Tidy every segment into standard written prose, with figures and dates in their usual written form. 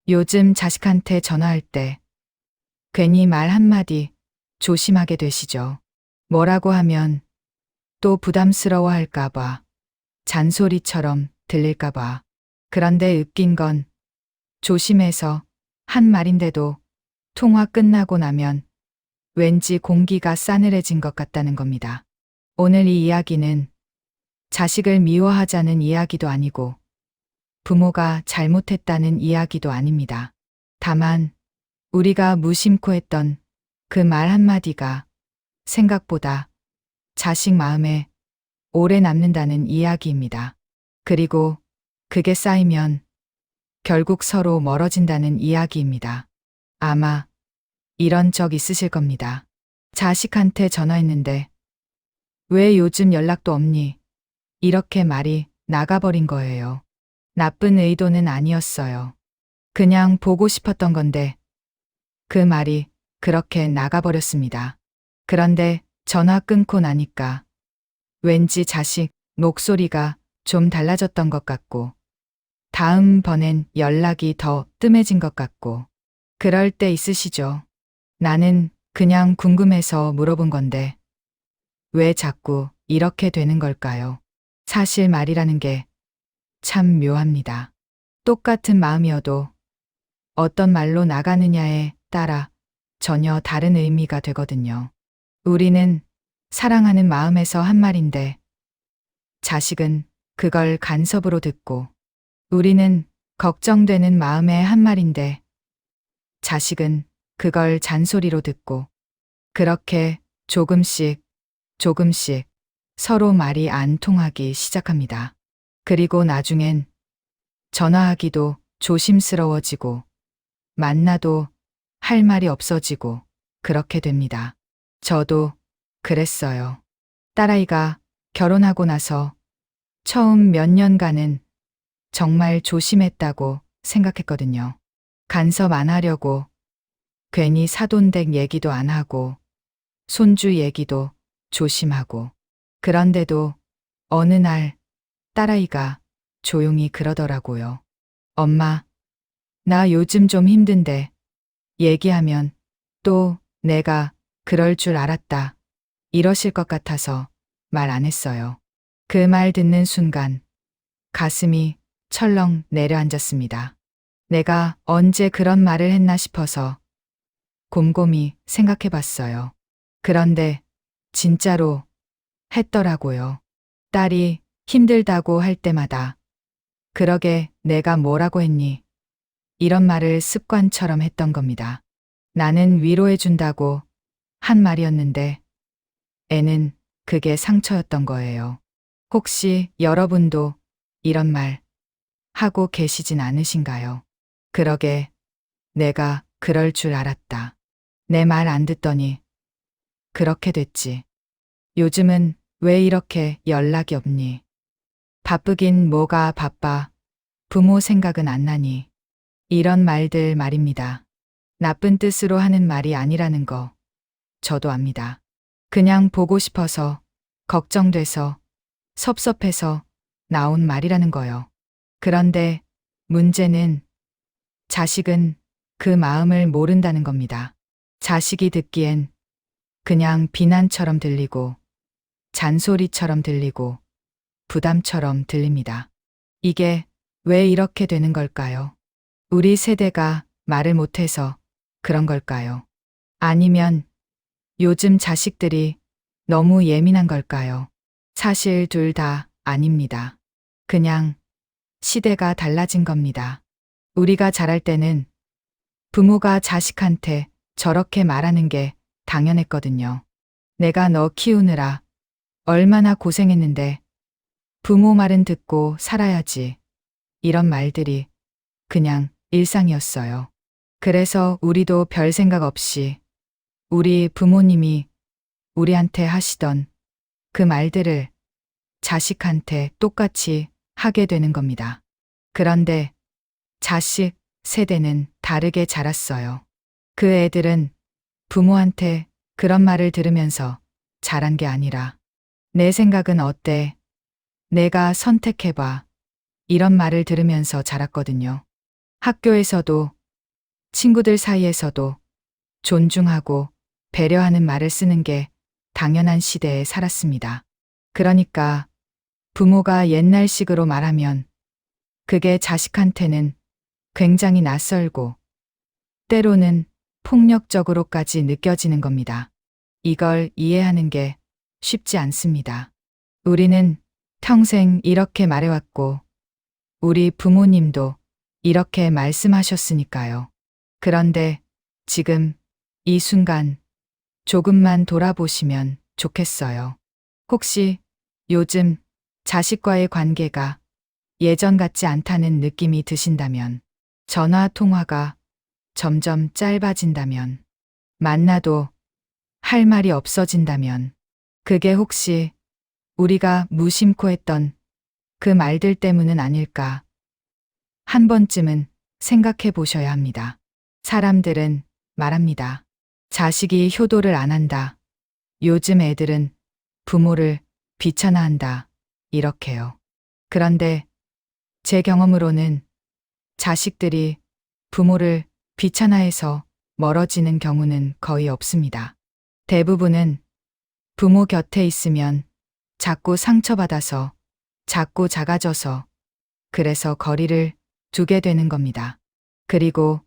요즘 자식한테 전화할 때 괜히 말 한마디 조심하게 되시죠. 뭐라고 하면 또 부담스러워 할까봐, 잔소리처럼 들릴까봐. 그런데 웃긴 건 조심해서 한 말인데도 통화 끝나고 나면 왠지 공기가 싸늘해진 것 같다는 겁니다. 오늘 이 이야기는 자식을 미워하자는 이야기도 아니고 부모가 잘못했다는 이야기도 아닙니다. 다만 우리가 무심코 했던 그 말 한마디가 생각보다 자식 마음에 오래 남는다는 이야기입니다. 그리고 그게 쌓이면 결국 서로 멀어진다는 이야기입니다. 아마 이런 적 있으실 겁니다. 자식한테 전화했는데 왜 요즘 연락도 없니? 이렇게 말이 나가버린 거예요. 나쁜 의도는 아니었어요. 그냥 보고 싶었던 건데 그 말이 그렇게 나가버렸습니다. 그런데 전화 끊고 나니까 왠지 자식 목소리가 좀 달라졌던 것 같고 다음번엔 연락이 더 뜸해진 것 같고 그럴 때 있으시죠? 나는 그냥 궁금해서 물어본 건데 왜 자꾸 이렇게 되는 걸까요? 사실 말이라는 게 참 묘합니다. 똑같은 마음이어도 어떤 말로 나가느냐에 따라 전혀 다른 의미가 되거든요. 우리는 사랑하는 마음에서 한 말인데 자식은 그걸 간섭으로 듣고 우리는 걱정되는 마음의 한 말인데 자식은 그걸 잔소리로 듣고 그렇게 조금씩 서로 말이 안 통하기 시작합니다. 그리고 나중엔 전화하기도 조심스러워지고 만나도 할 말이 없어지고 그렇게 됩니다. 저도 그랬어요. 딸아이가 결혼하고 나서 처음 몇 년간은 정말 조심했다고 생각했거든요. 간섭 안 하려고 괜히 사돈댁 얘기도 안 하고 손주 얘기도 조심하고 그런데도 어느 날 딸아이가 조용히 그러더라고요. 엄마, 나 요즘 좀 힘든데 얘기하면 또 내가 그럴 줄 알았다. 이러실 것 같아서 말 안 했어요. 그 말 듣는 순간 가슴이 철렁 내려앉았습니다. 내가 언제 그런 말을 했나 싶어서 곰곰이 생각해 봤어요. 그런데 진짜로 했더라고요. 딸이 힘들다고 할 때마다 그러게 내가 뭐라고 했니? 이런 말을 습관처럼 했던 겁니다. 나는 위로해 준다고 한 말이었는데 애는 그게 상처였던 거예요. 혹시 여러분도 이런 말 하고 계시진 않으신가요? 그러게 내가 그럴 줄 알았다. 내 말 안 듣더니 그렇게 됐지. 요즘은 왜 이렇게 연락이 없니? 바쁘긴 뭐가 바빠. 부모 생각은 안 나니. 이런 말들 말입니다. 나쁜 뜻으로 하는 말이 아니라는 거 저도 압니다. 그냥 보고 싶어서, 걱정돼서, 섭섭해서 나온 말이라는 거요. 그런데 문제는 자식은 그 마음을 모른다는 겁니다. 자식이 듣기엔 그냥 비난처럼 들리고 잔소리처럼 들리고 부담처럼 들립니다. 이게 왜 이렇게 되는 걸까요? 우리 세대가 말을 못해서 그런 걸까요? 아니면 요즘 자식들이 너무 예민한 걸까요? 사실 둘 다 아닙니다. 그냥 시대가 달라진 겁니다. 우리가 자랄 때는 부모가 자식한테 저렇게 말하는 게 당연했거든요. 내가 너 키우느라 얼마나 고생했는데 부모 말은 듣고 살아야지. 이런 말들이 그냥 일상이었어요. 그래서 우리도 별 생각 없이 우리 부모님이 우리한테 하시던 그 말들을 자식한테 똑같이 하게 되는 겁니다. 그런데 자식 세대는 다르게 자랐어요. 그 애들은 부모한테 그런 말을 들으면서 자란 게 아니라 내 생각은 어때? 내가 선택해봐. 이런 말을 들으면서 자랐거든요. 학교에서도 친구들 사이에서도 존중하고 배려하는 말을 쓰는 게 당연한 시대에 살았습니다. 그러니까 부모가 옛날식으로 말하면 그게 자식한테는 굉장히 낯설고 때로는 폭력적으로까지 느껴지는 겁니다. 이걸 이해하는 게 쉽지 않습니다. 우리는 평생 이렇게 말해왔고 우리 부모님도 이렇게 말씀하셨으니까요. 그런데 지금 이 순간 조금만 돌아보시면 좋겠어요. 혹시 요즘 자식과의 관계가 예전 같지 않다는 느낌이 드신다면, 전화 통화가 점점 짧아진다면, 만나도 할 말이 없어진다면, 그게 혹시 우리가 무심코 했던 그 말들 때문은 아닐까? 한 번쯤은 생각해 보셔야 합니다. 사람들은 말합니다. 자식이 효도를 안 한다. 요즘 애들은 부모를 귀찮아한다. 이렇게요. 그런데 제 경험으로는 자식들이 부모를 귀찮아해서 멀어지는 경우는 거의 없습니다. 대부분은 부모 곁에 있으면 자꾸 상처받아서, 자꾸 작아져서, 그래서 거리를 두게 되는 겁니다. 그리고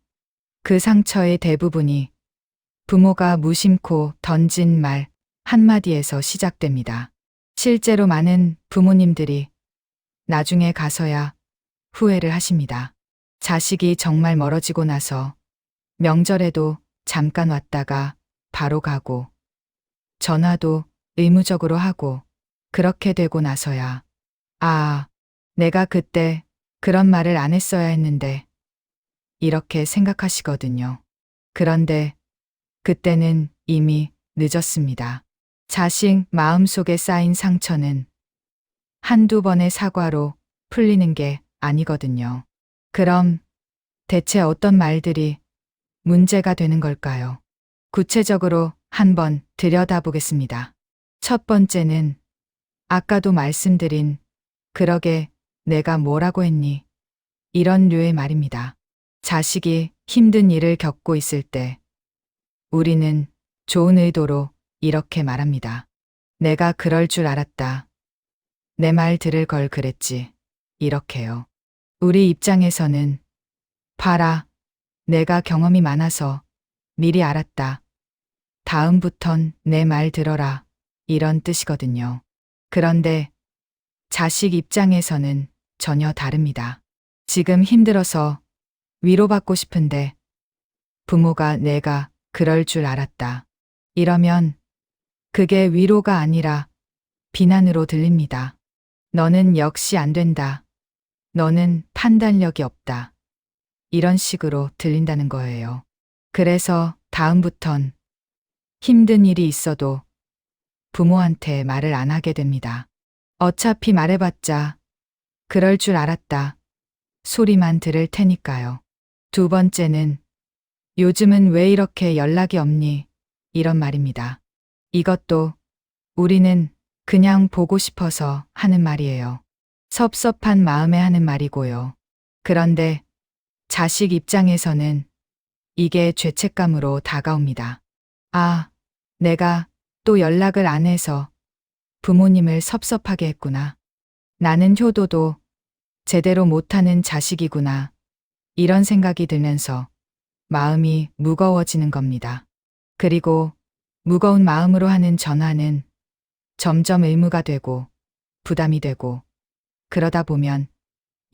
그 상처의 대부분이 부모가 무심코 던진 말 한마디에서 시작됩니다. 실제로 많은 부모님들이 나중에 가서야 후회를 하십니다. 자식이 정말 멀어지고 나서 명절에도 잠깐 왔다가 바로 가고 전화도 의무적으로 하고 그렇게 되고 나서야 아, 내가 그때 그런 말을 안 했어야 했는데 이렇게 생각하시거든요. 그런데 그때는 이미 늦었습니다. 자식 마음속에 쌓인 상처는 한두 번의 사과로 풀리는 게 아니거든요. 그럼 대체 어떤 말들이 문제가 되는 걸까요? 구체적으로 한번 들여다보겠습니다. 첫 번째는 아까도 말씀드린 그러게 내가 뭐라고 했니? 이런 류의 말입니다. 자식이 힘든 일을 겪고 있을 때 우리는 좋은 의도로 이렇게 말합니다. 내가 그럴 줄 알았다. 내 말 들을 걸 그랬지. 이렇게요. 우리 입장에서는 봐라. 내가 경험이 많아서 미리 알았다. 다음부턴 내 말 들어라. 이런 뜻이거든요. 그런데 자식 입장에서는 전혀 다릅니다. 지금 힘들어서 위로받고 싶은데 부모가 내가 그럴 줄 알았다. 이러면 그게 위로가 아니라 비난으로 들립니다. 너는 역시 안 된다. 너는 판단력이 없다. 이런 식으로 들린다는 거예요. 그래서 다음부턴 힘든 일이 있어도 부모한테 말을 안 하게 됩니다. 어차피 말해봤자 그럴 줄 알았다. 소리만 들을 테니까요. 두 번째는 요즘은 왜 이렇게 연락이 없니? 이런 말입니다. 이것도 우리는 그냥 보고 싶어서 하는 말이에요. 섭섭한 마음에 하는 말이고요. 그런데 자식 입장에서는 이게 죄책감으로 다가옵니다. 아, 내가 또 연락을 안 해서 부모님을 섭섭하게 했구나. 나는 효도도 제대로 못하는 자식이구나. 이런 생각이 들면서 마음이 무거워지는 겁니다. 그리고 무거운 마음으로 하는 전화는 점점 의무가 되고 부담이 되고 그러다 보면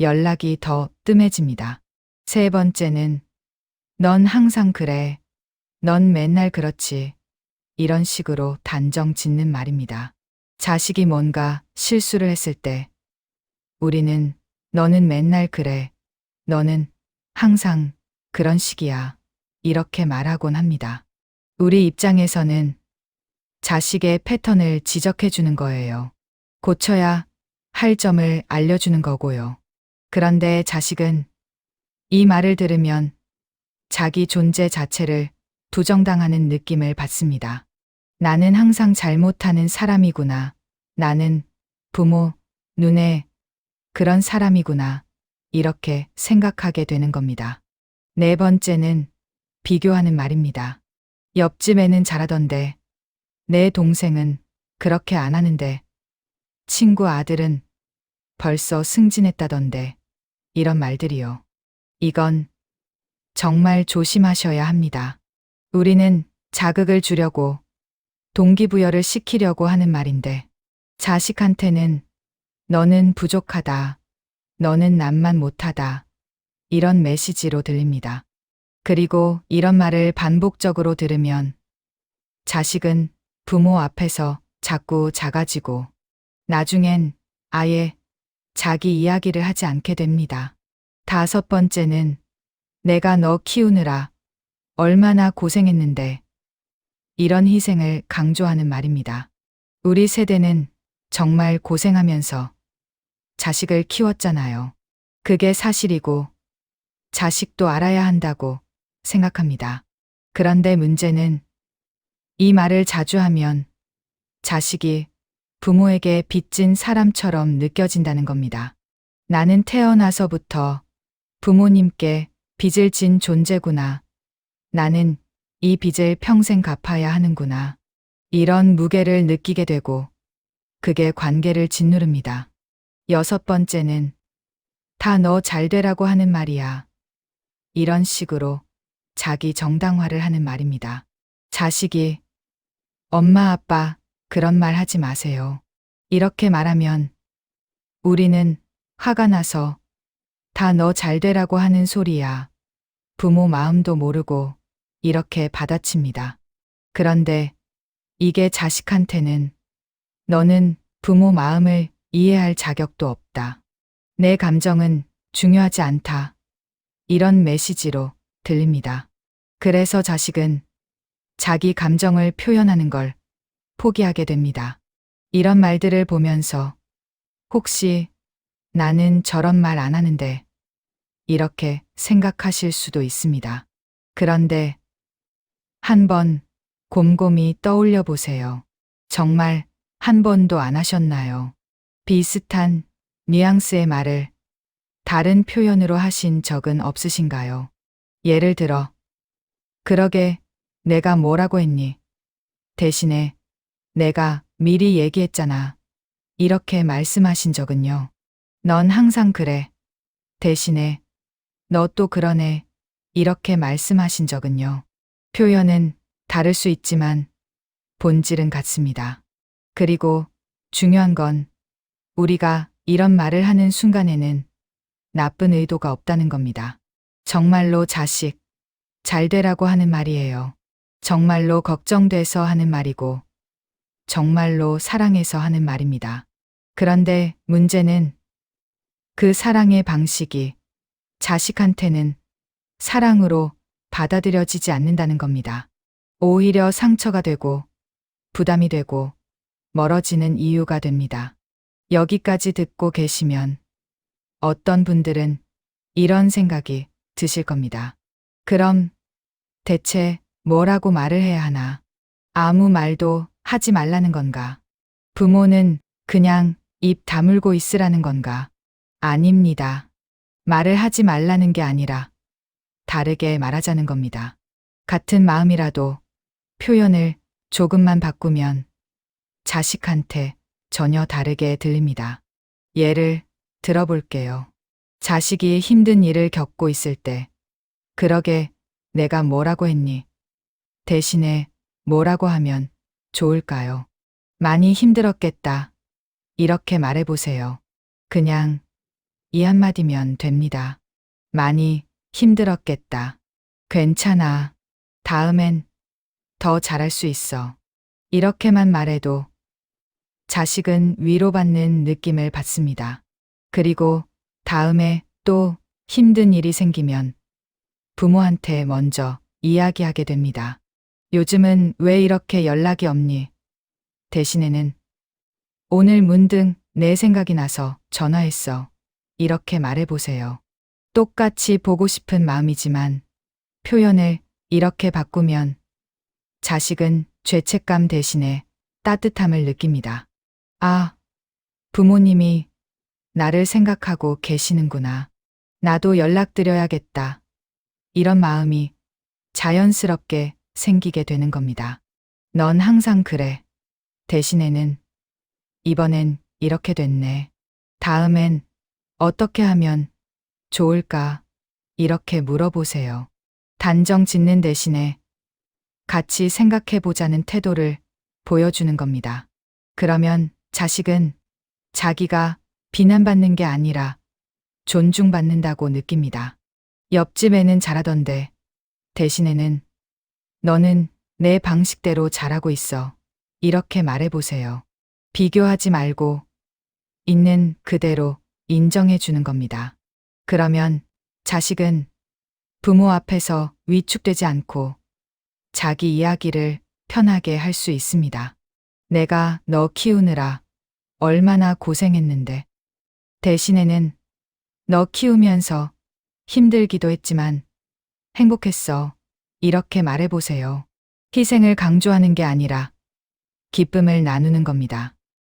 연락이 더 뜸해집니다. 세 번째는 넌 항상 그래. 넌 맨날 그렇지. 이런 식으로 단정 짓는 말입니다. 자식이 뭔가 실수를 했을 때 우리는 너는 맨날 그래. 너는 항상 그런 식이야. 이렇게 말하곤 합니다. 우리 입장에서는 자식의 패턴을 지적해 주는 거예요. 고쳐야 할 점을 알려주는 거고요. 그런데 자식은 이 말을 들으면 자기 존재 자체를 부정당하는 느낌을 받습니다. 나는 항상 잘못하는 사람이구나. 나는 부모 눈에 그런 사람이구나. 이렇게 생각하게 되는 겁니다. 네 번째는 비교하는 말입니다. 옆집 애는 잘하던데 내 동생은 그렇게 안 하는데 친구 아들은 벌써 승진했다던데 이런 말들이요. 이건 정말 조심하셔야 합니다. 우리는 자극을 주려고 동기부여를 시키려고 하는 말인데 자식한테는 너는 부족하다, 너는 남만 못하다 이런 메시지로 들립니다. 그리고 이런 말을 반복적으로 들으면 자식은 부모 앞에서 자꾸 작아지고 나중엔 아예 자기 이야기를 하지 않게 됩니다. 다섯 번째는 내가 너 키우느라 얼마나 고생했는데 이런 희생을 강조하는 말입니다. 우리 세대는 정말 고생하면서 자식을 키웠잖아요. 그게 사실이고 자식도 알아야 한다고 생각합니다. 그런데 문제는 이 말을 자주 하면 자식이 부모에게 빚진 사람처럼 느껴진다는 겁니다. 나는 태어나서부터 부모님께 빚을 진 존재구나. 나는 이 빚을 평생 갚아야 하는구나. 이런 무게를 느끼게 되고 그게 관계를 짓누릅니다. 여섯 번째는 다 너 잘 되라고 하는 말이야. 이런 식으로 자기 정당화를 하는 말입니다. 자식이 엄마 아빠 그런 말 하지 마세요. 이렇게 말하면 우리는 화가 나서 다 너 잘 되라고 하는 소리야. 부모 마음도 모르고 이렇게 받아칩니다. 그런데 이게 자식한테는 너는 부모 마음을 이해할 자격도 없다. 내 감정은 중요하지 않다. 이런 메시지로 들립니다. 그래서 자식은 자기 감정을 표현하는 걸 포기하게 됩니다. 이런 말들을 보면서 혹시 나는 저런 말 안 하는데 이렇게 생각하실 수도 있습니다. 그런데 한번 곰곰이 떠올려 보세요. 정말 한 번도 안 하셨나요? 비슷한 뉘앙스의 말을 다른 표현으로 하신 적은 없으신가요? 예를 들어, 그러게 내가 뭐라고 했니? 대신에 내가 미리 얘기했잖아. 이렇게 말씀하신 적은요. 넌 항상 그래. 대신에 너 또 그러네. 이렇게 말씀하신 적은요. 표현은 다를 수 있지만 본질은 같습니다. 그리고 중요한 건 우리가 이런 말을 하는 순간에는 나쁜 의도가 없다는 겁니다. 정말로 자식 잘 되라고 하는 말이에요. 정말로 걱정돼서 하는 말이고 정말로 사랑해서 하는 말입니다. 그런데 문제는 그 사랑의 방식이 자식한테는 사랑으로 받아들여지지 않는다는 겁니다. 오히려 상처가 되고 부담이 되고 멀어지는 이유가 됩니다. 여기까지 듣고 계시면 어떤 분들은 이런 생각이 드실 겁니다. 그럼 대체 뭐라고 말을 해야 하나? 아무 말도 하지 말라는 건가? 부모는 그냥 입 다물고 있으라는 건가? 아닙니다. 말을 하지 말라는 게 아니라 다르게 말하자는 겁니다. 같은 마음이라도 표현을 조금만 바꾸면 자식한테 전혀 다르게 들립니다. 예를 들어볼게요. 자식이 힘든 일을 겪고 있을 때, 그러게 내가 뭐라고 했니? 대신에 뭐라고 하면 좋을까요? 많이 힘들었겠다. 이렇게 말해보세요. 그냥 이 한마디면 됩니다. 많이 힘들었겠다. 괜찮아. 다음엔 더 잘할 수 있어. 이렇게만 말해도 자식은 위로받는 느낌을 받습니다. 그리고 다음에 또 힘든 일이 생기면 부모한테 먼저 이야기하게 됩니다. 요즘은 왜 이렇게 연락이 없니? 대신에는 오늘 문득 내 생각이 나서 전화했어. 이렇게 말해보세요. 똑같이 보고 싶은 마음이지만 표현을 이렇게 바꾸면 자식은 죄책감 대신에 따뜻함을 느낍니다. 아, 부모님이 나를 생각하고 계시는구나. 나도 연락드려야겠다. 이런 마음이 자연스럽게 생기게 되는 겁니다. 넌 항상 그래. 대신에는 이번엔 이렇게 됐네. 다음엔 어떻게 하면 좋을까? 이렇게 물어보세요. 단정 짓는 대신에 같이 생각해 보자는 태도를 보여주는 겁니다. 그러면 자식은 자기가 비난받는 게 아니라 존중받는다고 느낍니다. 옆집 애는 잘하던데 대신에는 너는 내 방식대로 잘하고 있어. 이렇게 말해보세요. 비교하지 말고 있는 그대로 인정해 주는 겁니다. 그러면 자식은 부모 앞에서 위축되지 않고 자기 이야기를 편하게 할 수 있습니다. 내가 너 키우느라 얼마나 고생했는데 대신에는 너 키우면서 힘들기도 했지만 행복했어. 이렇게 말해보세요. 희생을 강조하는 게 아니라 기쁨을 나누는 겁니다.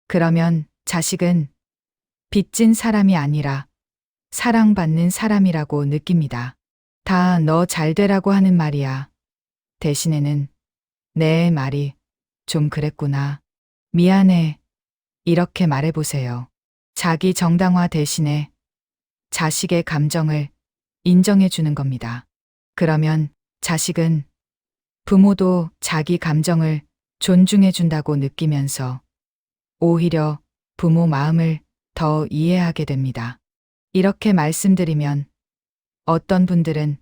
그러면 자식은 빚진 사람이 아니라 사랑받는 사람이라고 느낍니다. 다 너 잘 되라고 하는 말이야. 대신에는 내 말이 좀 그랬구나. 미안해. 이렇게 말해보세요. 자기 정당화 대신에 자식의 감정을 인정해 주는 겁니다. 그러면 자식은 부모도 자기 감정을 존중해 준다고 느끼면서 오히려 부모 마음을 더 이해하게 됩니다. 이렇게 말씀드리면 어떤 분들은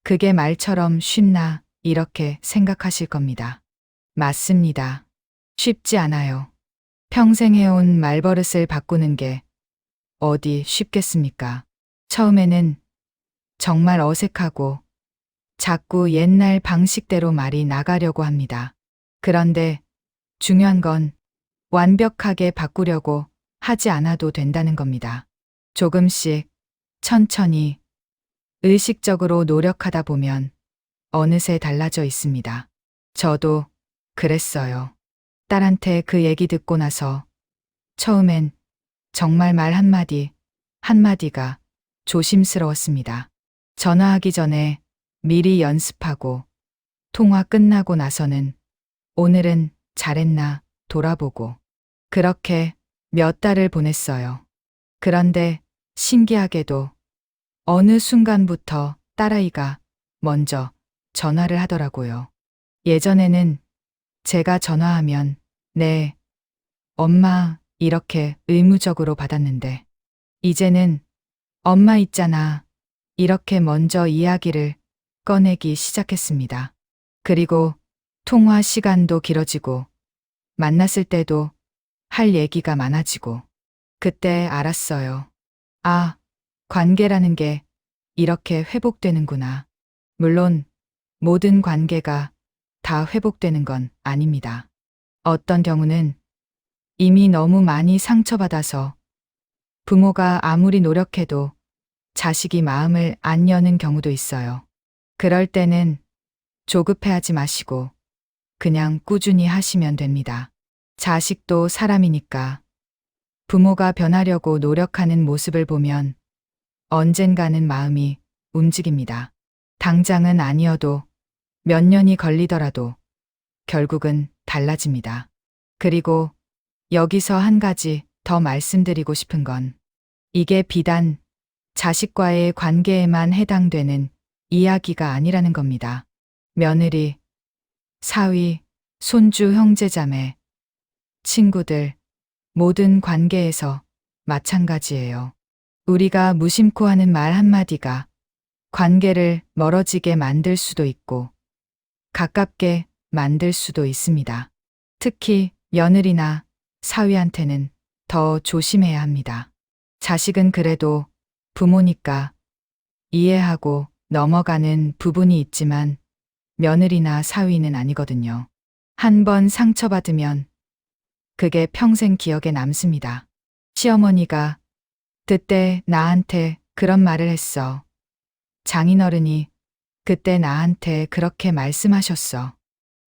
그게 말처럼 쉽나 이렇게 생각하실 겁니다. 맞습니다. 쉽지 않아요. 평생 해온 말버릇을 바꾸는 게 어디 쉽겠습니까? 처음에는 정말 어색하고 자꾸 옛날 방식대로 말이 나가려고 합니다. 그런데 중요한 건 완벽하게 바꾸려고 하지 않아도 된다는 겁니다. 조금씩 천천히 의식적으로 노력하다 보면 어느새 달라져 있습니다. 저도 그랬어요. 딸한테 그 얘기 듣고 나서 처음엔 정말 말 한마디가 조심스러웠습니다. 전화하기 전에 미리 연습하고 통화 끝나고 나서는 오늘은 잘했나 돌아보고 그렇게 몇 달을 보냈어요. 그런데 신기하게도 어느 순간부터 딸아이가 먼저 전화를 하더라고요. 예전에는 제가 전화하면 네, 엄마 이렇게 의무적으로 받았는데 이제는 엄마 있잖아 이렇게 먼저 이야기를 꺼내기 시작했습니다. 그리고 통화 시간도 길어지고 만났을 때도 할 얘기가 많아지고 그때 알았어요. 아, 관계라는 게 이렇게 회복되는구나. 물론 모든 관계가 다 회복되는 건 아닙니다. 어떤 경우는 이미 너무 많이 상처받아서 부모가 아무리 노력해도 자식이 마음을 안 여는 경우도 있어요. 그럴 때는 조급해하지 마시고 그냥 꾸준히 하시면 됩니다. 자식도 사람이니까 부모가 변하려고 노력하는 모습을 보면 언젠가는 마음이 움직입니다. 당장은 아니어도 몇 년이 걸리더라도 결국은 달라집니다. 그리고 여기서 한 가지 더 말씀드리고 싶은 건 이게 비단 자식과의 관계에만 해당되는 이야기가 아니라는 겁니다. 며느리, 사위, 손주, 형제자매, 친구들, 모든 관계에서 마찬가지예요. 우리가 무심코 하는 말 한마디가 관계를 멀어지게 만들 수도 있고 가깝게 만들 수도 있습니다. 특히 며느리나 사위한테는 더 조심해야 합니다. 자식은 그래도 부모니까 이해하고 넘어가는 부분이 있지만 며느리나 사위는 아니거든요. 한 번 상처받으면 그게 평생 기억에 남습니다. 시어머니가 그때 나한테 그런 말을 했어. 장인어른이 그때 나한테 그렇게 말씀하셨어.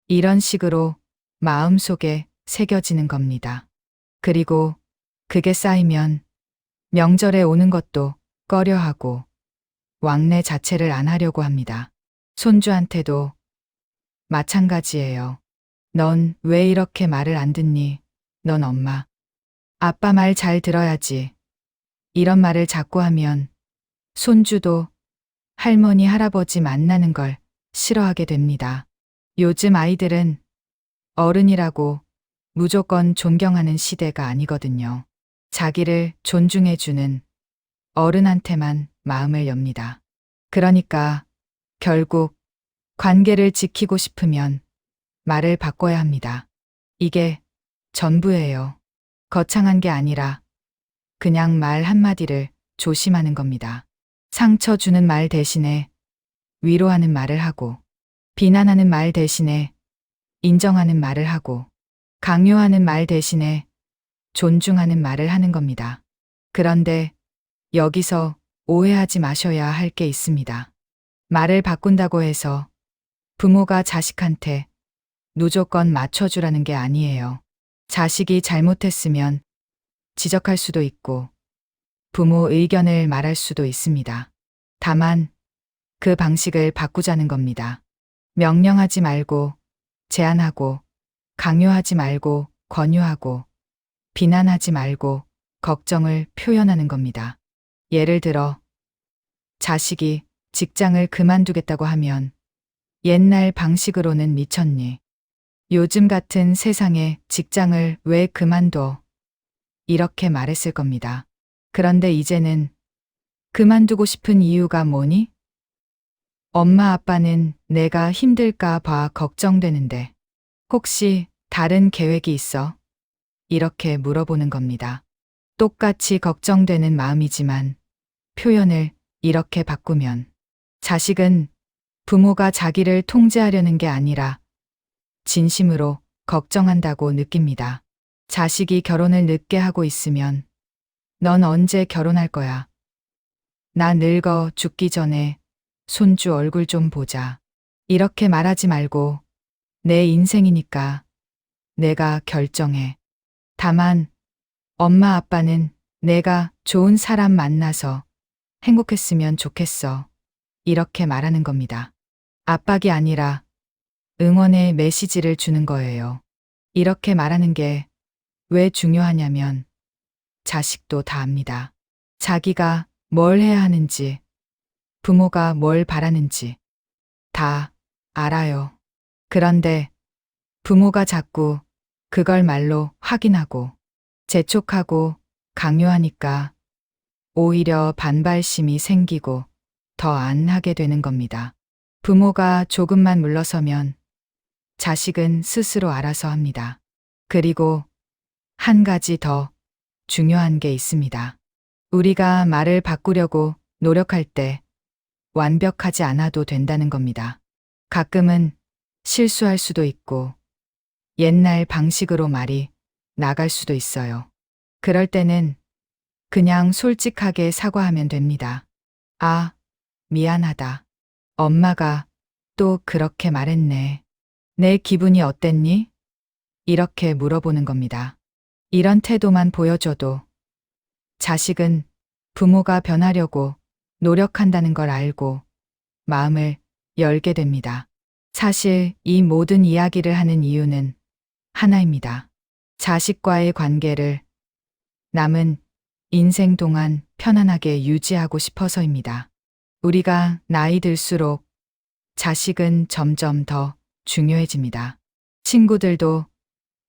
이런 식으로 마음속에 새겨지는 겁니다. 그리고 그게 쌓이면 명절에 오는 것도 꺼려하고 왕래 자체를 안 하려고 합니다. 손주한테도 마찬가지예요. 넌 왜 이렇게 말을 안 듣니? 넌 엄마, 아빠 말 잘 들어야지. 이런 말을 자꾸 하면 손주도 할머니, 할아버지 만나는 걸 싫어하게 됩니다. 요즘 아이들은 어른이라고 무조건 존경하는 시대가 아니거든요. 자기를 존중해주는 어른한테만 마음을 엽니다. 그러니까 결국 관계를 지키고 싶으면 말을 바꿔야 합니다. 이게 전부예요. 거창한 게 아니라 그냥 말 한마디를 조심하는 겁니다. 상처 주는 말 대신에 위로하는 말을 하고, 비난하는 말 대신에 인정하는 말을 하고, 강요하는 말 대신에 존중하는 말을 하는 겁니다. 그런데 여기서 오해하지 마셔야 할 게 있습니다. 말을 바꾼다고 해서 부모가 자식한테 무조건 맞춰주라는 게 아니에요. 자식이 잘못했으면 지적할 수도 있고 부모 의견을 말할 수도 있습니다. 다만 그 방식을 바꾸자는 겁니다. 명령하지 말고 제안하고 강요하지 말고 권유하고 비난하지 말고 걱정을 표현하는 겁니다. 예를 들어 자식이 직장을 그만두겠다고 하면 옛날 방식으로는 미쳤니? 요즘 같은 세상에 직장을 왜 그만둬? 이렇게 말했을 겁니다. 그런데 이제는 그만두고 싶은 이유가 뭐니? 엄마 아빠는 내가 힘들까 봐 걱정되는데 혹시 다른 계획이 있어? 이렇게 물어보는 겁니다. 똑같이 걱정되는 마음이지만 표현을 이렇게 바꾸면 자식은 부모가 자기를 통제하려는 게 아니라 진심으로 걱정한다고 느낍니다. 자식이 결혼을 늦게 하고 있으면 넌 언제 결혼할 거야? 나 늙어 죽기 전에 손주 얼굴 좀 보자. 이렇게 말하지 말고 내 인생이니까 내가 결정해. 다만 엄마 아빠는 내가 좋은 사람 만나서 행복했으면 좋겠어. 이렇게 말하는 겁니다. 압박이 아니라 응원의 메시지를 주는 거예요. 이렇게 말하는 게 왜 중요하냐면 자식도 다 압니다. 자기가 뭘 해야 하는지, 부모가 뭘 바라는지 다 알아요. 그런데 부모가 자꾸 그걸 말로 확인하고 재촉하고 강요하니까 오히려 반발심이 생기고 더 안 하게 되는 겁니다. 부모가 조금만 물러서면 자식은 스스로 알아서 합니다. 그리고 한 가지 더 중요한 게 있습니다. 우리가 말을 바꾸려고 노력할 때 완벽하지 않아도 된다는 겁니다. 가끔은 실수할 수도 있고 옛날 방식으로 말이 나갈 수도 있어요. 그럴 때는 그냥 솔직하게 사과하면 됩니다. 아, 미안하다. 엄마가 또 그렇게 말했네. 내 기분이 어땠니? 이렇게 물어보는 겁니다. 이런 태도만 보여줘도 자식은 부모가 변하려고 노력한다는 걸 알고 마음을 열게 됩니다. 사실 이 모든 이야기를 하는 이유는 하나입니다. 자식과의 관계를 남은 인생 동안 편안하게 유지하고 싶어서입니다. 우리가 나이 들수록 자식은 점점 더 중요해집니다. 친구들도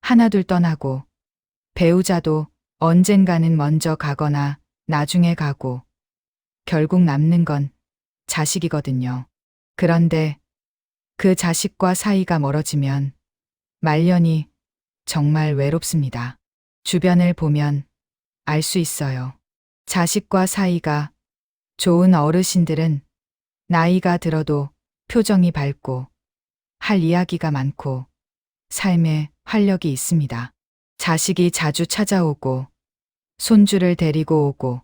하나둘 떠나고 배우자도 언젠가는 먼저 가거나 나중에 가고 결국 남는 건 자식이거든요. 그런데 그 자식과 사이가 멀어지면 말년이 정말 외롭습니다. 주변을 보면 알 수 있어요. 자식과 사이가 좋은 어르신들은 나이가 들어도 표정이 밝고 할 이야기가 많고 삶에 활력이 있습니다. 자식이 자주 찾아오고 손주를 데리고 오고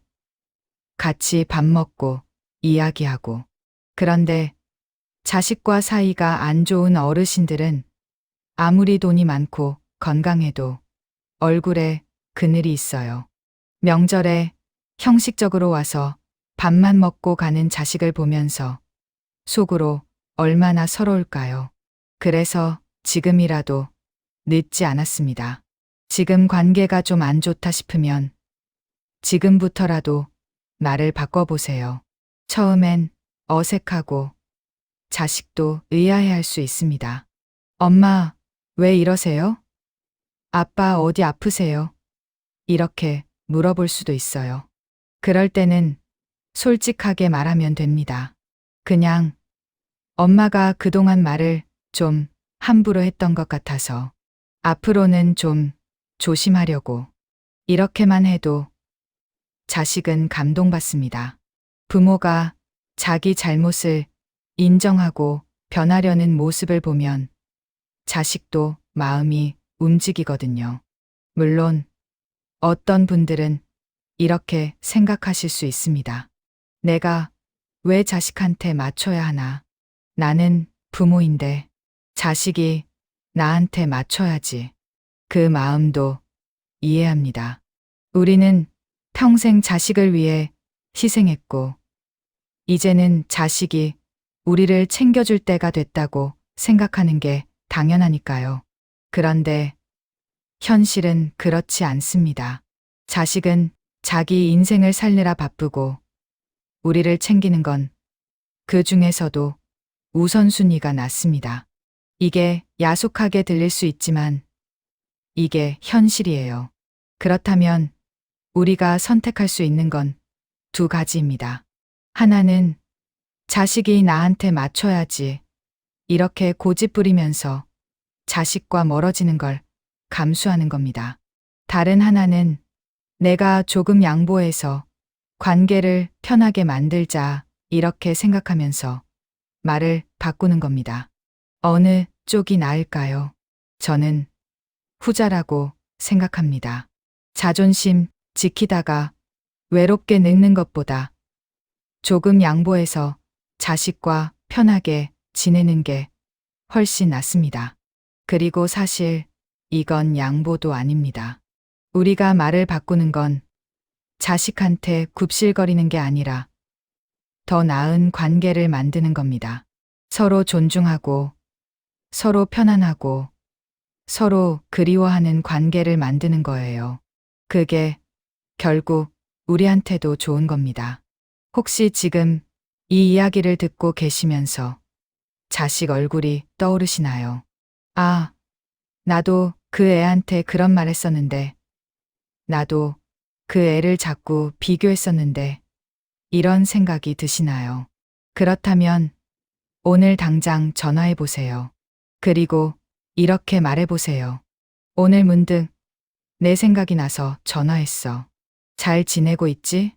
같이 밥 먹고 이야기하고. 그런데 자식과 사이가 안 좋은 어르신들은 아무리 돈이 많고 건강해도 얼굴에 그늘이 있어요. 명절에 형식적으로 와서 밥만 먹고 가는 자식을 보면서 속으로 얼마나 서러울까요? 그래서 지금이라도 늦지 않았습니다. 지금 관계가 좀 안 좋다 싶으면 지금부터라도 말을 바꿔보세요. 처음엔 어색하고 자식도 의아해할 수 있습니다. 엄마, 왜 이러세요? 아빠 어디 아프세요? 이렇게 물어볼 수도 있어요. 그럴 때는 솔직하게 말하면 됩니다. 그냥 엄마가 그동안 말을 좀 함부로 했던 것 같아서 앞으로는 좀 조심하려고. 이렇게만 해도 자식은 감동받습니다. 부모가 자기 잘못을 인정하고 변하려는 모습을 보면 자식도 마음이 움직이거든요. 물론 어떤 분들은 이렇게 생각하실 수 있습니다. 내가 왜 자식한테 맞춰야 하나? 나는 부모인데 자식이 나한테 맞춰야지. 그 마음도 이해합니다. 우리는 평생 자식을 위해 희생했고, 이제는 자식이 우리를 챙겨줄 때가 됐다고 생각하는 게 당연하니까요. 그런데 현실은 그렇지 않습니다. 자식은 자기 인생을 살느라 바쁘고, 우리를 챙기는 건 그 중에서도 우선순위가 낮습니다. 이게 야속하게 들릴 수 있지만 이게 현실이에요. 그렇다면 우리가 선택할 수 있는 건 두 가지입니다. 하나는 자식이 나한테 맞춰야지 이렇게 고집 부리면서 자식과 멀어지는 걸 감수하는 겁니다. 다른 하나는 내가 조금 양보해서 관계를 편하게 만들자 이렇게 생각하면서 말을 바꾸는 겁니다. 어느 쪽이 나을까요? 저는 후자라고 생각합니다. 자존심 지키다가 외롭게 늙는 것보다 조금 양보해서 자식과 편하게 지내는 게 훨씬 낫습니다. 그리고 사실 이건 양보도 아닙니다. 우리가 말을 바꾸는 건 자식한테 굽실거리는 게 아니라 더 나은 관계를 만드는 겁니다. 서로 존중하고 서로 편안하고 서로 그리워하는 관계를 만드는 거예요. 그게 결국 우리한테도 좋은 겁니다. 혹시 지금 이 이야기를 듣고 계시면서 자식 얼굴이 떠오르시나요? 아, 나도 그 애한테 그런 말 했었는데, 나도 그 애를 자꾸 비교했었는데, 이런 생각이 드시나요? 그렇다면 오늘 당장 전화해 보세요. 그리고 이렇게 말해 보세요. 오늘 문득 내 생각이 나서 전화했어. 잘 지내고 있지?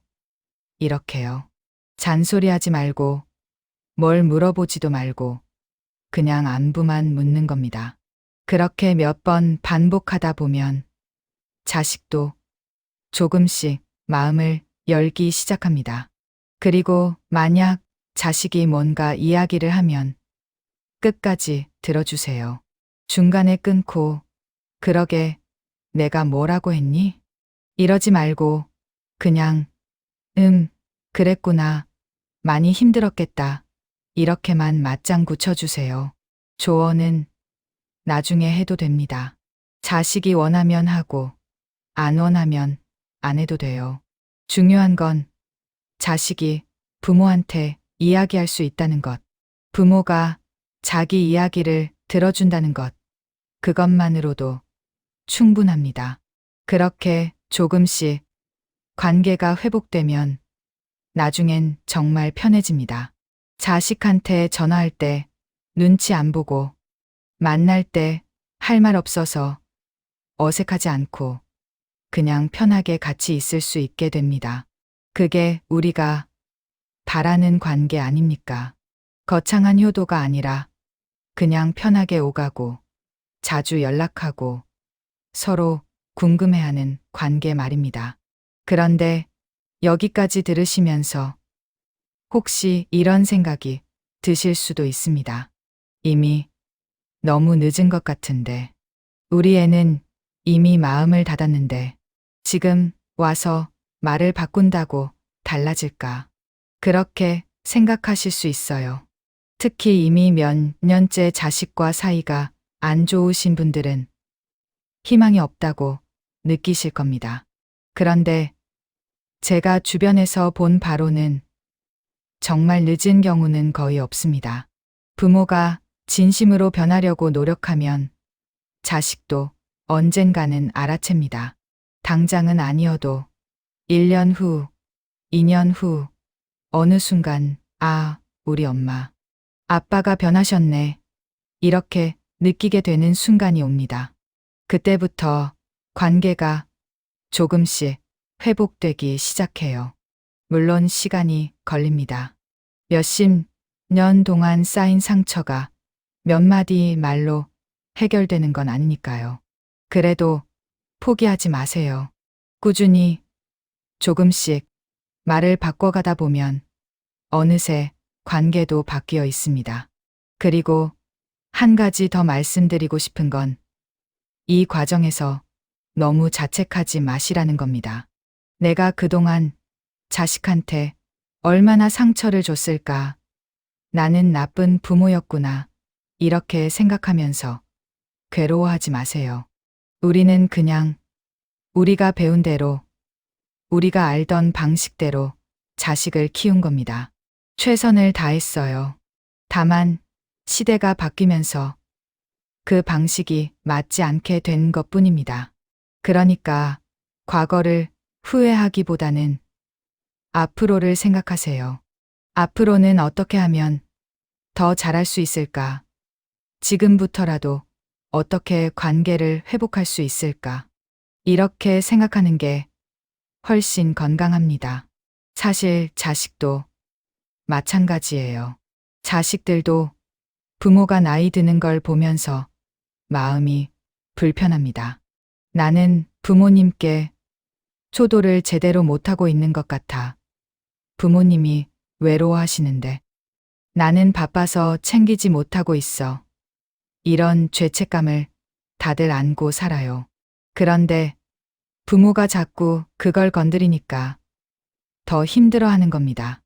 이렇게요. 잔소리하지 말고 뭘 물어보지도 말고 그냥 안부만 묻는 겁니다. 그렇게 몇 번 반복하다 보면 자식도 조금씩 마음을 열기 시작합니다. 그리고 만약 자식이 뭔가 이야기를 하면 끝까지 들어주세요. 중간에 끊고 그러게 내가 뭐라고 했니? 이러지 말고 그냥 그랬구나. 많이 힘들었겠다. 이렇게만 맞장구 쳐주세요. 조언은 나중에 해도 됩니다. 자식이 원하면 하고 안 원하면 안 해도 돼요. 중요한 건 자식이 부모한테 이야기할 수 있다는 것, 부모가 자기 이야기를 들어준다는 것, 그것만으로도 충분합니다. 그렇게 조금씩 관계가 회복되면 나중엔 정말 편해집니다. 자식한테 전화할 때 눈치 안 보고 만날 때 할 말 없어서 어색하지 않고 그냥 편하게 같이 있을 수 있게 됩니다. 그게 우리가 바라는 관계 아닙니까? 거창한 효도가 아니라 그냥 편하게 오가고 자주 연락하고 서로 궁금해하는 관계 말입니다. 그런데 여기까지 들으시면서 혹시 이런 생각이 드실 수도 있습니다. 이미 너무 늦은 것 같은데. 우리 애는 이미 마음을 닫았는데 지금 와서 말을 바꾼다고 달라질까? 그렇게 생각하실 수 있어요. 특히 이미 몇 년째 자식과 사이가 안 좋으신 분들은 희망이 없다고 느끼실 겁니다. 그런데 제가 주변에서 본 바로는 정말 늦은 경우는 거의 없습니다. 부모가 진심으로 변하려고 노력하면 자식도 언젠가는 알아챕니다. 당장은 아니어도 1년 후, 2년 후, 어느 순간, 아, 우리 엄마, 아빠가 변하셨네. 이렇게 느끼게 되는 순간이 옵니다. 그때부터 관계가 조금씩 회복되기 시작해요. 물론 시간이 걸립니다. 몇십 년 동안 쌓인 상처가 몇 마디 말로 해결되는 건 아니니까요. 그래도 포기하지 마세요. 꾸준히 조금씩 말을 바꿔가다 보면 어느새 관계도 바뀌어 있습니다. 그리고 한 가지 더 말씀드리고 싶은 건 이 과정에서 너무 자책하지 마시라는 겁니다. 내가 그동안 자식한테 얼마나 상처를 줬을까? 나는 나쁜 부모였구나. 이렇게 생각하면서 괴로워하지 마세요. 우리는 그냥 우리가 배운 대로, 우리가 알던 방식대로 자식을 키운 겁니다. 최선을 다했어요. 다만 시대가 바뀌면서 그 방식이 맞지 않게 된 것뿐입니다. 그러니까 과거를 후회하기보다는 앞으로를 생각하세요. 앞으로는 어떻게 하면 더 잘할 수 있을까? 지금부터라도 어떻게 관계를 회복할 수 있을까? 이렇게 생각하는 게 훨씬 건강합니다. 사실 자식도 마찬가지예요. 자식들도 부모가 나이 드는 걸 보면서 마음이 불편합니다. 나는 부모님께 효도를 제대로 못하고 있는 것 같아. 부모님이 외로워하시는데 나는 바빠서 챙기지 못하고 있어. 이런 죄책감을 다들 안고 살아요. 그런데 부모가 자꾸 그걸 건드리니까 더 힘들어하는 겁니다.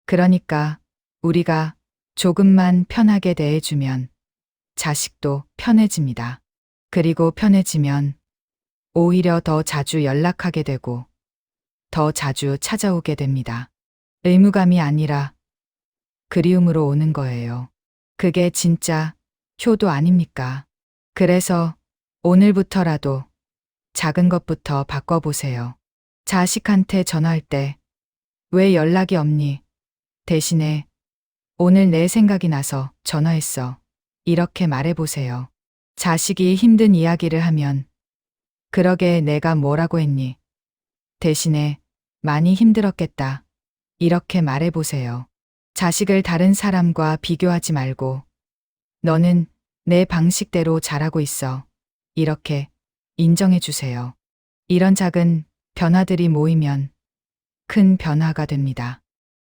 그러니까 우리가 조금만 편하게 대해주면 자식도 편해집니다. 그리고 편해지면 오히려 더 자주 연락하게 되고 더 자주 찾아오게 됩니다. 의무감이 아니라 그리움으로 오는 거예요. 그게 진짜 효도 아닙니까? 그래서 오늘부터라도 작은 것부터 바꿔보세요. 자식한테 전화할 때 왜 연락이 없니? 대신에 오늘 내 생각이 나서 전화했어. 이렇게 말해보세요. 자식이 힘든 이야기를 하면 그러게 내가 뭐라고 했니? 대신에 많이 힘들었겠다. 이렇게 말해보세요. 자식을 다른 사람과 비교하지 말고 너는 내 방식대로 잘하고 있어. 이렇게 인정해 주세요. 이런 작은 변화들이 모이면 큰 변화가 됩니다.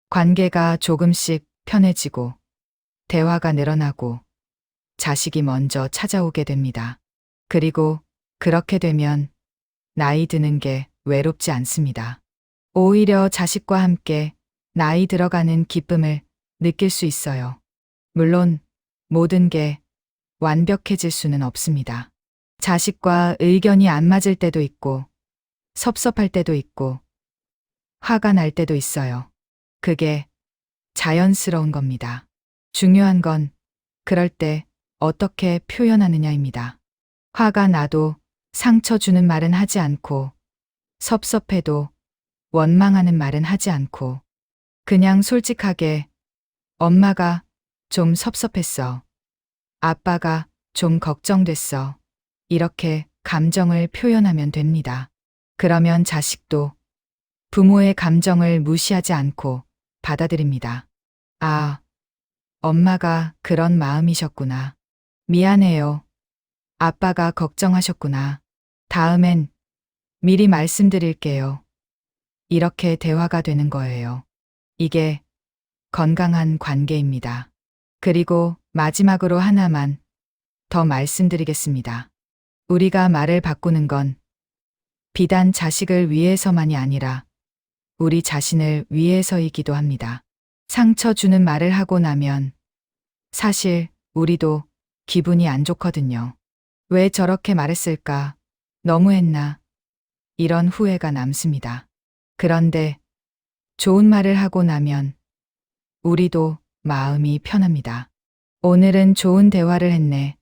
관계가 조금씩 편해지고 대화가 늘어나고 자식이 먼저 찾아오게 됩니다. 그리고 그렇게 되면 나이 드는 게 외롭지 않습니다. 오히려 자식과 함께 나이 들어가는 기쁨을 느낄 수 있어요. 물론 모든 게 완벽해질 수는 없습니다. 자식과 의견이 안 맞을 때도 있고 섭섭할 때도 있고 화가 날 때도 있어요. 그게 자연스러운 겁니다. 중요한 건 그럴 때 어떻게 표현하느냐입니다. 화가 나도 상처 주는 말은 하지 않고 섭섭해도 원망하는 말은 하지 않고 그냥 솔직하게 엄마가 좀 섭섭했어. 아빠가 좀 걱정됐어. 이렇게 감정을 표현하면 됩니다. 그러면 자식도 부모의 감정을 무시하지 않고 받아들입니다. 아, 엄마가 그런 마음이셨구나. 미안해요. 아빠가 걱정하셨구나. 다음엔 미리 말씀드릴게요. 이렇게 대화가 되는 거예요. 이게 건강한 관계입니다. 그리고 마지막으로 하나만 더 말씀드리겠습니다. 우리가 말을 바꾸는 건 비단 자식을 위해서만이 아니라 우리 자신을 위해서이기도 합니다. 상처 주는 말을 하고 나면 사실 우리도 기분이 안 좋거든요. 왜 저렇게 말했을까? 너무했나? 이런 후회가 남습니다. 그런데 좋은 말을 하고 나면 우리도 마음이 편합니다. 오늘은 좋은 대화를 했네.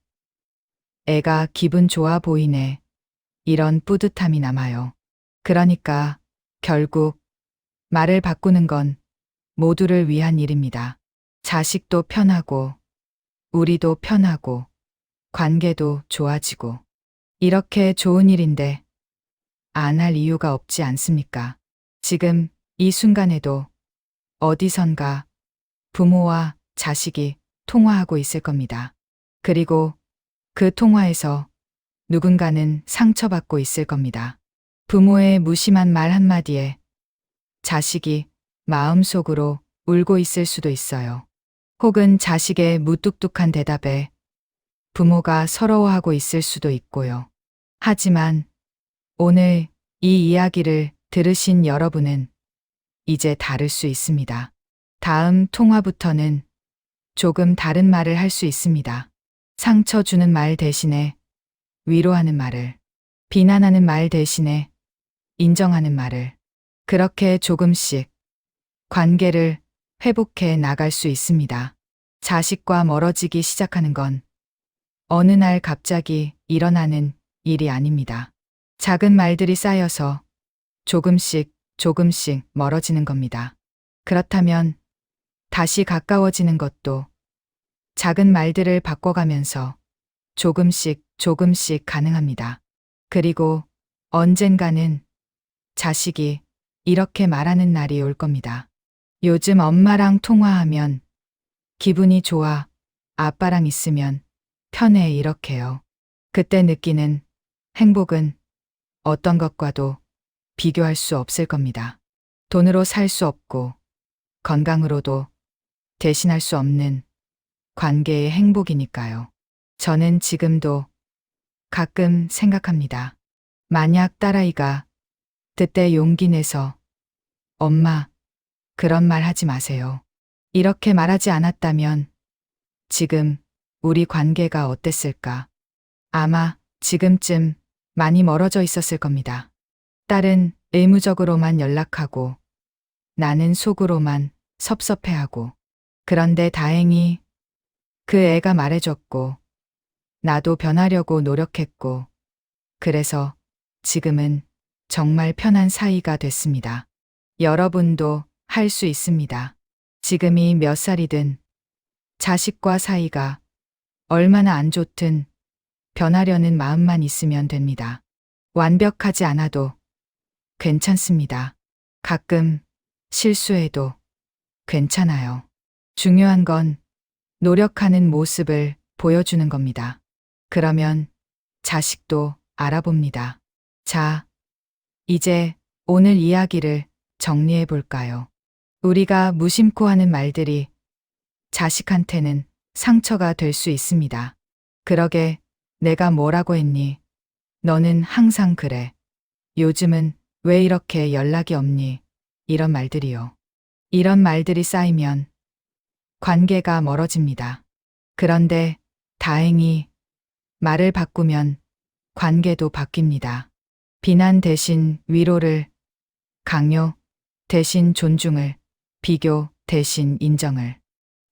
애가 기분 좋아 보이네. 이런 뿌듯함이 남아요. 그러니까 결국 말을 바꾸는 건 모두를 위한 일입니다. 자식도 편하고, 우리도 편하고, 관계도 좋아지고. 이렇게 좋은 일인데 안 할 이유가 없지 않습니까? 지금 이 순간에도 어디선가 부모와 자식이 통화하고 있을 겁니다. 그리고 그 통화에서 누군가는 상처받고 있을 겁니다. 부모의 무심한 말 한마디에 자식이 마음속으로 울고 있을 수도 있어요. 혹은 자식의 무뚝뚝한 대답에 부모가 서러워하고 있을 수도 있고요. 하지만 오늘 이 이야기를 들으신 여러분은 이제 다를 수 있습니다. 다음 통화부터는 조금 다른 말을 할 수 있습니다. 상처 주는 말 대신에 위로하는 말을, 비난하는 말 대신에 인정하는 말을, 그렇게 조금씩 관계를 회복해 나갈 수 있습니다. 자식과 멀어지기 시작하는 건 어느 날 갑자기 일어나는 일이 아닙니다. 작은 말들이 쌓여서 조금씩 멀어지는 겁니다. 그렇다면 다시 가까워지는 것도 작은 말들을 바꿔가면서 조금씩 가능합니다. 그리고 언젠가는 자식이 이렇게 말하는 날이 올 겁니다. 요즘 엄마랑 통화하면 기분이 좋아. 아빠랑 있으면 편해. 이렇게요. 그때 느끼는 행복은 어떤 것과도 비교할 수 없을 겁니다. 돈으로 살 수 없고 건강으로도 대신할 수 없는 관계의 행복이니까요. 저는 지금도 가끔 생각합니다. 만약 딸아이가 그때 용기 내서 엄마, 그런 말 하지 마세요. 이렇게 말하지 않았다면 지금 우리 관계가 어땠을까? 아마 지금쯤 많이 멀어져 있었을 겁니다. 딸은 의무적으로만 연락하고 나는 속으로만 섭섭해하고. 그런데 다행히 그 애가 말해줬고 나도 변하려고 노력했고 그래서 지금은 정말 편한 사이가 됐습니다. 여러분도 할 수 있습니다. 지금이 몇 살이든 자식과 사이가 얼마나 안 좋든 변하려는 마음만 있으면 됩니다. 완벽하지 않아도 괜찮습니다. 가끔 실수해도 괜찮아요. 중요한 건 노력하는 모습을 보여주는 겁니다. 그러면 자식도 알아봅니다. 자, 이제 오늘 이야기를 정리해 볼까요? 우리가 무심코 하는 말들이 자식한테는 상처가 될 수 있습니다. 그러게, 내가 뭐라고 했니? 너는 항상 그래. 요즘은 왜 이렇게 연락이 없니? 이런 말들이요. 이런 말들이 쌓이면 관계가 멀어집니다. 그런데 다행히 말을 바꾸면 관계도 바뀝니다. 비난 대신 위로를, 강요 대신 존중을, 비교 대신 인정을.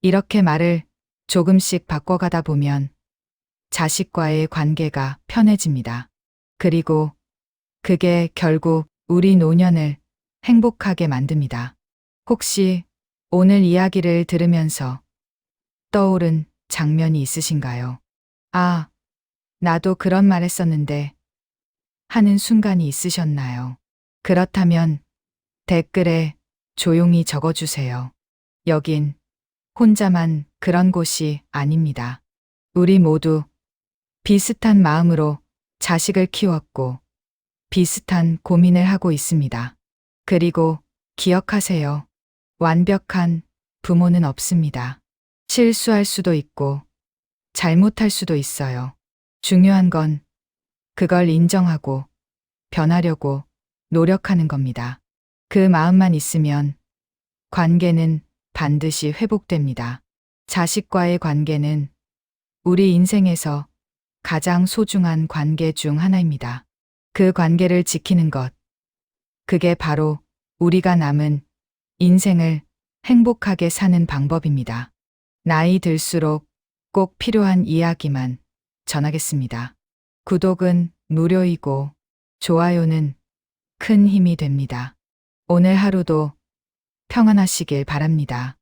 이렇게 말을 조금씩 바꿔가다 보면 자식과의 관계가 편해집니다. 그리고 그게 결국 우리 노년을 행복하게 만듭니다. 혹시 오늘 이야기를 들으면서 떠오른 장면이 있으신가요? 아, 나도 그런 말 했었는데 하는 순간이 있으셨나요? 그렇다면 댓글에 조용히 적어주세요. 여긴 혼자만 그런 곳이 아닙니다. 우리 모두 비슷한 마음으로 자식을 키웠고 비슷한 고민을 하고 있습니다. 그리고 기억하세요. 완벽한 부모는 없습니다. 실수할 수도 있고 잘못할 수도 있어요. 중요한 건 그걸 인정하고 변하려고 노력하는 겁니다. 그 마음만 있으면 관계는 반드시 회복됩니다. 자식과의 관계는 우리 인생에서 가장 소중한 관계 중 하나입니다. 그 관계를 지키는 것, 그게 바로 우리가 남은 인생을 행복하게 사는 방법입니다. 나이 들수록 꼭 필요한 이야기만 전하겠습니다. 구독은 무료이고 좋아요는 큰 힘이 됩니다. 오늘 하루도 평안하시길 바랍니다.